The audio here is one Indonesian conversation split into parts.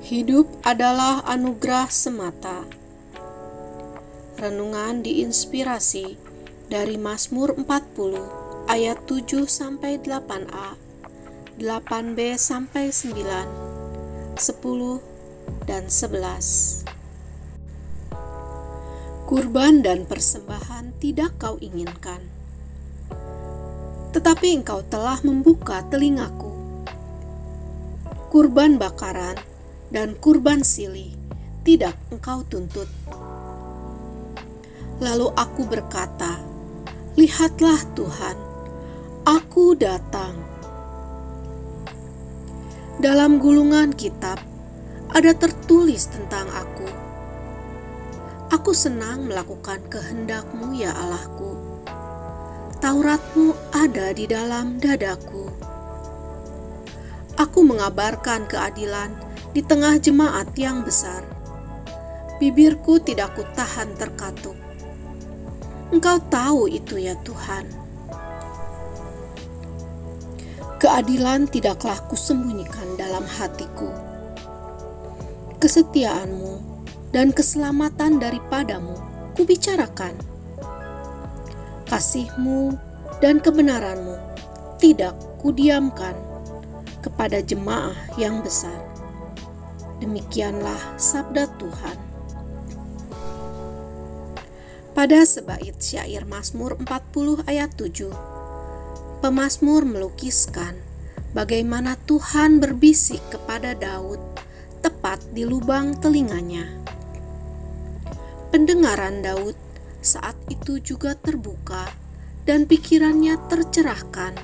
Hidup adalah anugerah semata. Renungan diinspirasi dari Mazmur 40 ayat 7 sampai 8a, 8b sampai 9, 10 dan 11. Kurban dan persembahan tidak kau inginkan, tetapi engkau telah membuka telingaku. Kurban bakaran dan kurban silih tidak engkau tuntut. Lalu aku berkata, lihatlah Tuhan, aku datang. Dalam gulungan kitab ada tertulis tentang aku. Aku senang melakukan kehendak-Mu ya Allahku. Taurat-Mu ada di dalam dadaku. Aku mengabarkan keadilan di tengah jemaat yang besar. Bibirku tidak kutahan terkatuk. Engkau tahu itu ya Tuhan. Keadilan tidaklah kusembunyikan dalam hatiku. Kesetiaan-Mu dan keselamatan daripadamu kubicarakan. Kasih-Mu dan kebenaran-Mu tidak kudiamkan kepada jemaah yang besar. Demikianlah sabda Tuhan. Pada sebait syair Mazmur 40 ayat 7, pemazmur melukiskan bagaimana Tuhan berbisik kepada Daud tepat di lubang telinganya. Pendengaran Daud saat itu juga terbuka dan pikirannya tercerahkan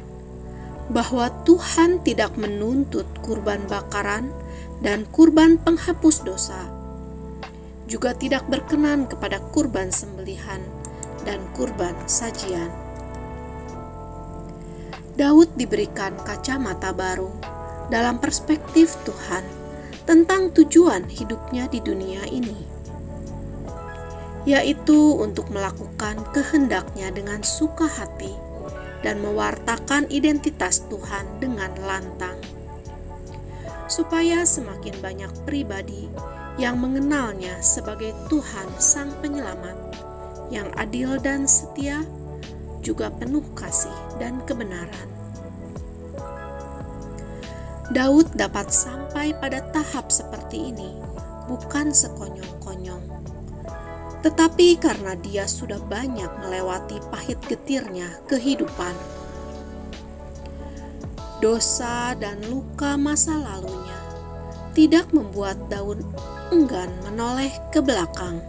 bahwa Tuhan tidak menuntut kurban bakaran dan kurban penghapus dosa, juga tidak berkenan kepada kurban sembelihan dan kurban sajian. Daud diberikan kacamata baru dalam perspektif Tuhan tentang tujuan hidupnya di dunia ini, yaitu untuk melakukan kehendak-Nya dengan suka hati dan mewartakan identitas Tuhan dengan lantang, supaya semakin banyak pribadi yang mengenalnya sebagai Tuhan Sang Penyelamat, yang adil dan setia, juga penuh kasih dan kebenaran. Daud dapat sampai pada tahap seperti ini bukan sekonyong-konyong, tetapi karena dia sudah banyak melewati pahit getirnya kehidupan. Dosa dan luka masa lalunya tidak membuat Daud enggan menoleh ke belakang.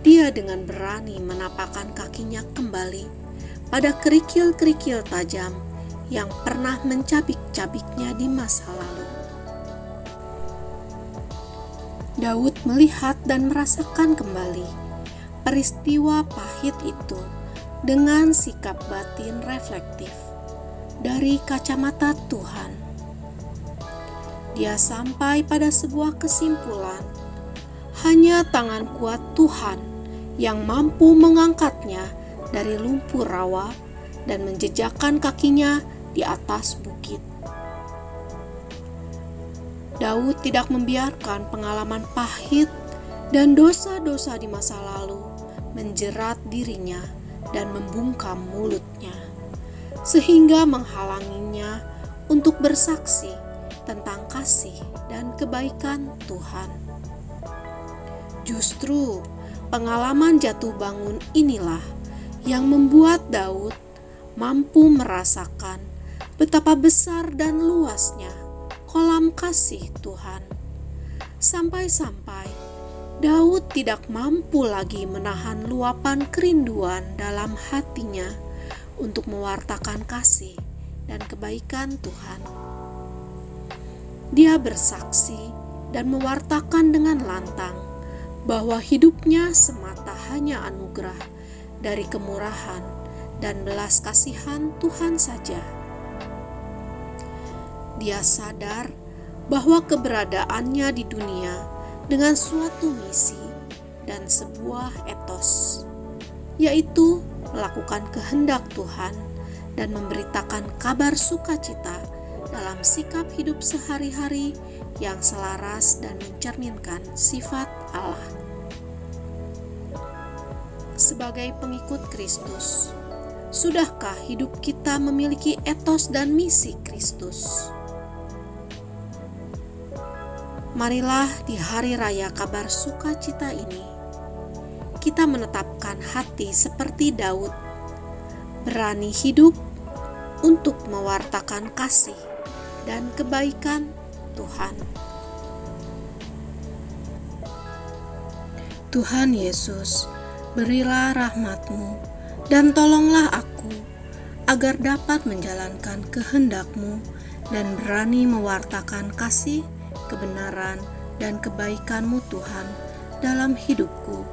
Dia dengan berani menapakkan kakinya kembali pada kerikil-kerikil tajam yang pernah mencabik-cabiknya di masa lalu. Daud melihat dan merasakan kembali peristiwa pahit itu dengan sikap batin reflektif dari kacamata Tuhan. Dia sampai pada sebuah kesimpulan, hanya tangan kuat Tuhan yang mampu mengangkatnya dari lumpur rawa dan menjejakkan kakinya di atas bukit. Daud tidak membiarkan pengalaman pahit dan dosa-dosa di masa lalu menjerat dirinya dan membungkam mulutnya, sehingga menghalanginya untuk bersaksi tentang kasih dan kebaikan Tuhan. Justru pengalaman jatuh bangun inilah yang membuat Daud mampu merasakan betapa besar dan luasnya kolam kasih Tuhan, sampai-sampai Daud tidak mampu lagi menahan luapan kerinduan dalam hatinya untuk mewartakan kasih dan kebaikan Tuhan. Dia bersaksi dan mewartakan dengan lantang bahwa hidupnya semata hanya anugerah dari kemurahan dan belas kasihan Tuhan saja. Dia sadar bahwa keberadaannya di dunia dengan suatu misi dan sebuah etos, yaitu melakukan kehendak Tuhan dan memberitakan kabar sukacita dalam sikap hidup sehari-hari yang selaras dan mencerminkan sifat Allah. Sebagai pengikut Kristus, sudahkah hidup kita memiliki etos dan misi Kristus? Marilah di hari raya kabar sukacita ini, kita menetapkan hati seperti Daud, berani hidup untuk mewartakan kasih dan kebaikan Tuhan. Tuhan Yesus, berilah rahmat-Mu dan tolonglah aku agar dapat menjalankan kehendak-Mu dan berani mewartakan kasih, kebenaran, dan kebaikan-Mu Tuhan dalam hidupku,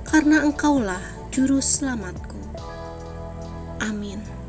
karena Engkaulah Juru Selamatku. Amin.